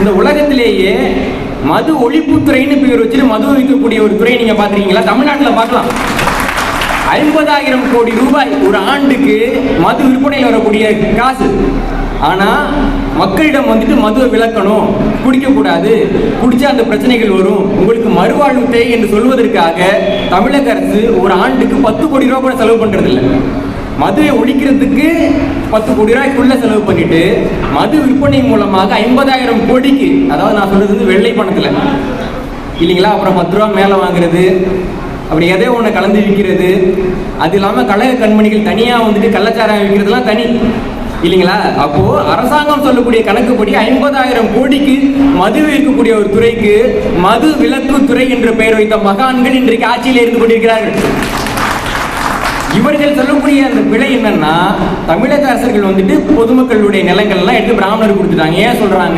இந்த உலகத்திலேயே மது ஒழிப்புத்துறைன்னு பேர் வச்சுட்டு மது வைக்கக்கூடிய ஒரு துறை நீங்க பாத்துருக்கீங்களா? தமிழ்நாட்டில் பார்க்கலாம். 50,000 கோடி ரூபாய் ஒரு ஆண்டுக்கு மது விற்பனையில் வரக்கூடிய காசு. ஆனா மக்களிடம் வந்துட்டு மதுவை விலக்கணும், குடிக்கக்கூடாது, குடிச்சா அந்த பிரச்சனைகள் வரும், உங்களுக்கு மறுவாழ்வு தேவை என்று சொல்வதற்காக தமிழக அரசு ஒரு ஆண்டுக்கு 10 கோடி ரூபாய் கூட செலவு பண்றது இல்லை. மதுவை ஒழிக்கிறதுக்கு 10 கோடி ரூபாய்க்குள்ள செலவு பண்ணிட்டு மது விற்பனை மூலமாக 50,000 கோடிக்கு, அதாவது நான் சொல்றது வந்து வெள்ளை பணத்துல இல்லைங்களா, அப்புறம் 10 ரூபா மேலே வாங்குறது, அப்படி எதோ ஒன்று கலந்து விற்கிறது, அது இல்லாமல் கழக கண்மணிகள் தனியாக வந்துட்டு கள்ளச்சாரம் விற்கிறதுலாம் தனி இல்லைங்களா. அப்போ அரசாங்கம் சொல்லக்கூடிய கணக்குப்படி 50,000 கோடிக்கு மது விற்கக்கூடிய ஒரு துறைக்கு மது விலக்கு துறை என்று பெயர் வைத்த மகான்கள் இன்றைக்கு ஆட்சியில் இருந்து கொண்டிருக்கிறார்கள். இவர்கள் சொல்லக்கூடிய அந்த பிழை என்னன்னா, தமிழக அரசர்கள் வந்துட்டு பொதுமக்களுடைய நிலங்கள்லாம் எடுத்து பிராமணருக்கு கொடுத்துட்டாங்க. ஏன் சொல்றாங்க?